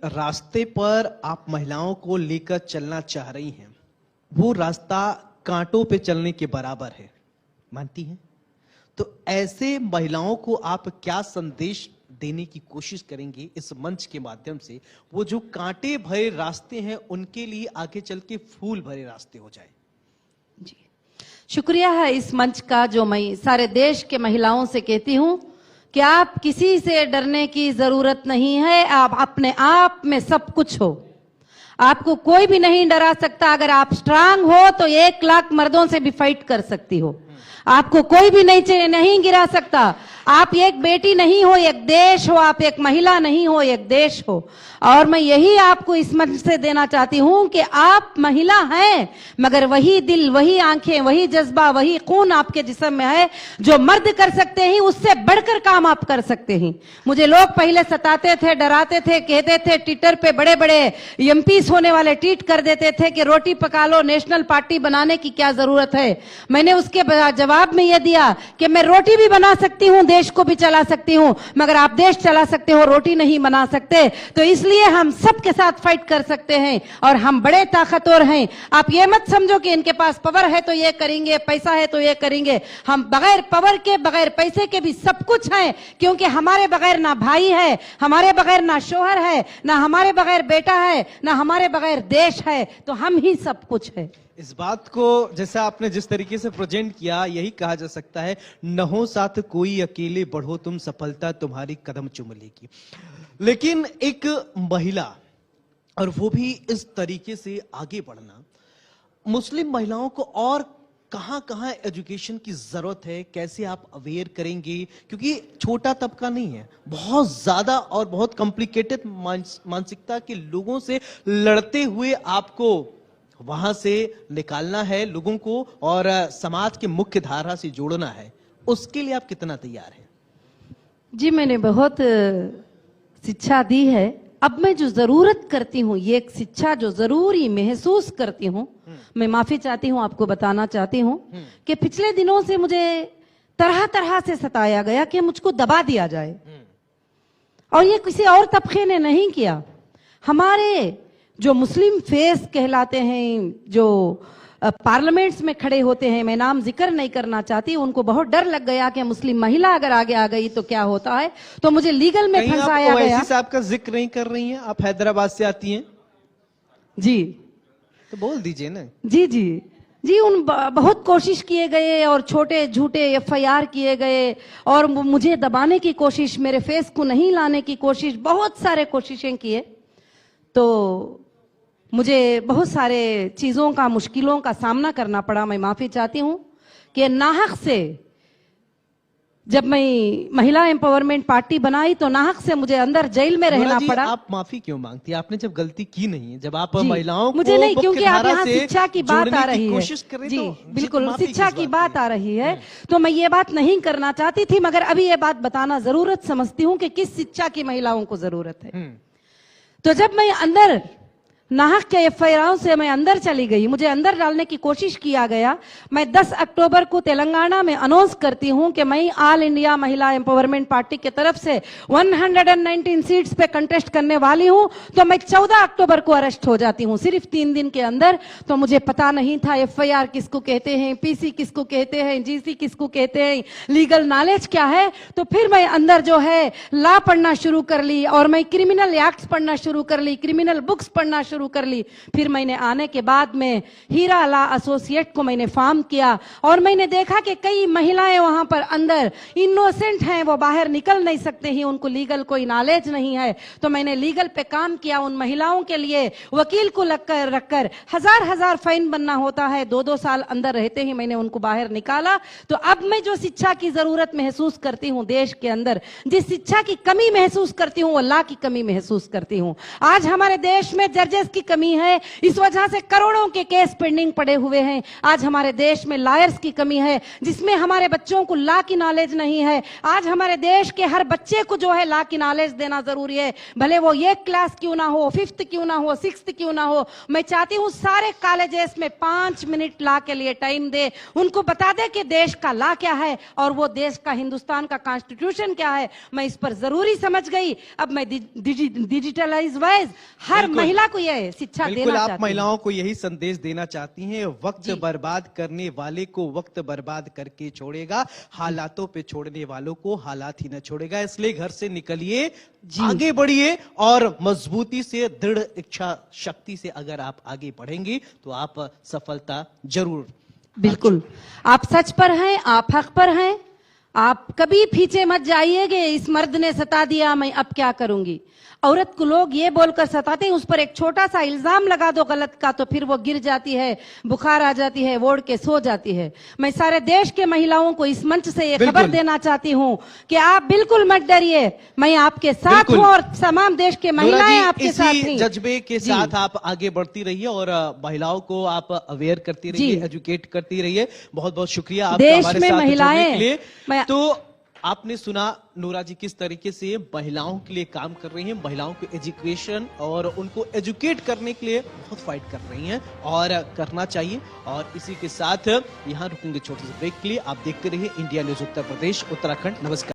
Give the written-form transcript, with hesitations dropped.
रास्ते पर आप महिलाओं को लेकर चलना चाह रही हैं, वो रास्ता कांटों पे चलने के बराबर है, मानती हैं? तो ऐसे महिलाओं को आप क्या संदेश देने की कोशिश करेंगे इस मंच के माध्यम से, वो जो कांटे भरे रास्ते हैं उनके लिए आगे चल के फूल भरे रास्ते हो जाए? जी, शुक्रिया है इस मंच का, जो मैं सारे देश के महिलाओं से कहती हूं कि आप किसी से डरने की जरूरत नहीं है। आप अपने आप में सब कुछ हो, आपको कोई भी नहीं डरा सकता। अगर आप स्ट्रांग हो तो 1 लाख मर्दों से भी फाइट कर सकती हो, आपको कोई भी नहीं गिरा सकता। आप एक बेटी नहीं हो, एक देश हो। आप एक महिला नहीं हो, एक देश हो। और मैं यही आपको इस मंच से देना चाहती हूं कि आप महिला हैं, मगर वही दिल, वही आंखें, वही जज्बा, वही खून आपके जिस्म में है जो मर्द कर सकते हैं, उससे बढ़कर काम आप कर सकते हैं। मुझे लोग पहले सताते थे, डराते थे, कहते थे, ट्विटर पे बड़े बड़े एमपीस होने वाले ट्वीट कर देते थे कि रोटी पका लो, नेशनल पार्टी बनाने की क्या जरूरत है। मैंने उसके जवाब में यह दिया कि मैं रोटी भी बना सकती हूं, देश को भी चला सकती हूं, मगर आप देश चला सकते हो, रोटी नहीं बना सकते। तो इसलिए हम सबके साथ फाइट कर सकते हैं और हम बड़े ताकतवर हैं। आप ये मत समझो कि इनके पास पावर है तो ये करेंगे, पैसा है तो ये करेंगे। हम बगैर पावर के, बगैर पैसे के भी सब कुछ हैं, क्योंकि हमारे बगैर ना भाई है, हमारे बगैर ना शोहर है, ना हमारे बगैर बेटा है, ना हमारे बगैर देश है। तो हम ही सब कुछ है। इस बात को जैसा आपने जिस तरीके से प्रेजेंट किया, यही कहा जा सकता है, न हो साथ कोई, अकेले बढ़ो तुम, सफलता तुम्हारी कदम चूम लेगी। लेकिन एक महिला, और वो भी इस तरीके से आगे बढ़ना, मुस्लिम महिलाओं को और कहां कहां एजुकेशन की जरूरत है, कैसे आप अवेयर करेंगे? क्योंकि छोटा तबका नहीं है, बहुत ज्यादा और बहुत कॉम्प्लिकेटेड मानसिकता के लोगों से लड़ते हुए आपको वहां से निकालना है लोगों को और समाज के मुख्य धारा से जोड़ना है। उसके लिए आप कितना तैयार हैं? जी, मैंने बहुत शिक्षा दी है। अब मैं जो जरूरत करती हूँ, ये एक शिक्षा जो जरूरी महसूस करती हूँ, मैं माफी चाहती हूँ, आपको बताना चाहती हूँ कि पिछले दिनों से मुझे तरह तरह से सताया गया कि मुझको दबा दिया जाए, और ये किसी और तबके ने नहीं किया। हमारे जो मुस्लिम फेस कहलाते हैं, जो पार्लियामेंट्स में खड़े होते हैं, मैं नाम जिक्र नहीं करना चाहती, उनको बहुत डर लग गया कि मुस्लिम महिला अगर आगे आ गई तो क्या होता है, तो मुझे लीगल में फंसाया गया। आप साहब का जिक्र नहीं कर रही हैं, आप हैदराबाद से आती हैं जी, तो बोल दीजिए ना। जी जी जी, उन बहुत कोशिश किए गए और छोटे झूठे FIR किए गए और मुझे दबाने की कोशिश, मेरे फेस को नहीं लाने की कोशिश, बहुत सारे कोशिशें किए। तो मुझे बहुत सारे चीजों का, मुश्किलों का सामना करना पड़ा। मैं माफी चाहती हूं कि नाहक से जब मैं महिला एम्पावरमेंट पार्टी बनाई तो नाहक से मुझे अंदर जेल में रहना पड़ा। आप माफी क्यों मांगती हैं? आपने जब गलती की नहीं है, जब आप महिलाओं मुझे को नहीं, क्योंकि आप यहाँ शिक्षा की बात आ रही है, कोशिश कर रही जी तो बिल्कुल शिक्षा की बात आ रही है, तो मैं ये बात नहीं करना चाहती थी, मगर अभी ये बात बताना जरूरत समझती हूँ कि किस शिक्षा की महिलाओं को जरूरत है। तो जब मैं अंदर नाहक के FIR से मैं अंदर चली गई, मुझे अंदर डालने की कोशिश किया गया। मैं 10 अक्टूबर को तेलंगाना में अनाउंस करती हूं कि मैं ऑल इंडिया महिला एम्पावरमेंट पार्टी की तरफ से 119 सीट्स पे कंटेस्ट करने वाली हूं। तो मैं 14 अक्टूबर को अरेस्ट हो जाती हूं, सिर्फ 3 दिन के अंदर। तो मुझे पता नहीं था FIR किसको कहते हैं, PC किसको कहते हैं, GC किसको कहते हैं, लीगल नॉलेज क्या है। तो फिर मैं अंदर जो है लॉ पढ़ना शुरू कर ली और मैं क्रिमिनल एक्ट्स पढ़ना शुरू कर ली, क्रिमिनल बुक्स पढ़ना शुरू कर ली। फिर मैंने आने के बाद में हीरा लॉ एसोसिएट को मैंने फॉर्म किया और मैंने देखा कि कई महिलाएं वहां पर अंदर इनोसेंट हैं, वो बाहर निकल नहीं सकते हैं, उनको लीगल कोई नॉलेज नहीं है। तो मैंने लीगल पे काम किया, उन महिलाओं के लिए वकील को रखकर हजार फाइन बनना होता है, 2-2 साल अंदर रहते ही मैंने उनको बाहर निकाला। तो अब मैं जो शिक्षा की जरूरत महसूस करती हूँ देश के अंदर, जिस शिक्षा की कमी महसूस करती हूँ, वो लॉ की कमी महसूस करती हूँ। आज हमारे देश में जजेस की कमी है, इस वजह से करोड़ों के केस पेंडिंग पड़े हुए हैं। आज हमारे देश में लॉयर्स की कमी है, जिसमें हमारे बच्चों को लॉ की नॉलेज नहीं है। आज हमारे देश के हर बच्चे को जो है लॉ की नॉलेज देना जरूरी है, भले वो 1 क्लास क्यों ना हो, 5th क्यों ना हो, 6th क्यों ना हो। मैं चाहती हूँ सारे कॉलेजेस में 5 मिनट लॉ के लिए टाइम दे, उनको बता दे कि देश का लॉ क्या है और वो देश का, हिंदुस्तान का कॉन्स्टिट्यूशन क्या है। मैं इस पर जरूरी समझ गई। अब मैं डिजिटलाइज वाइज हर महिला को यह शिक्षा देना बिल्कुल, चाहती आप हूं। महिलाओं को यही संदेश देना चाहती हैं, वक्त बर्बाद करने वाले को वक्त बर्बाद करके छोड़ेगा, हालातों पे छोड़ने वालों को हालात ही न छोड़ेगा। इसलिए घर से निकलिए, आगे बढ़िए और मजबूती से, दृढ़ इच्छा शक्ति से अगर आप आगे बढ़ेंगे तो आप सफलता जरूर। बिल्कुल, आप सच पर हैं, आप हक पर हैं। आप कभी पीछे मत जाइएगे, इस मर्द ने सता दिया, मैं अब क्या करूंगी। औरत को लोग ये बोलकर सताते हैं, उस पर एक छोटा सा इल्जाम लगा दो गलत का तो फिर वो गिर जाती है, बुखार आ जाती है, ओढ़ के सो जाती है। मैं सारे देश के महिलाओं को इस मंच से ये खबर देना चाहती हूँ कि आप बिल्कुल मत डरिए, मैं आपके साथ हूँ और तमाम देश के महिलाएं आपके साथ हैं। जज्बे के साथ आप आगे बढ़ती रहिए और महिलाओं को आप अवेयर करती रहिए, एजुकेट करती रहिए। बहुत बहुत शुक्रिया आपका देश हमारे में साथ महिलाएं जुड़ने के लिए। तो आपने सुना नूरा जी किस तरीके से महिलाओं के लिए काम कर रही हैं, महिलाओं को एजुकेशन और उनको एजुकेट करने के लिए बहुत फाइट कर रही हैं और करना चाहिए। और इसी के साथ यहाँ रुकेंगे छोटे से ब्रेक के लिए। आप देखते रहिए इंडिया न्यूज उत्तर प्रदेश उत्तराखंड। नमस्कार।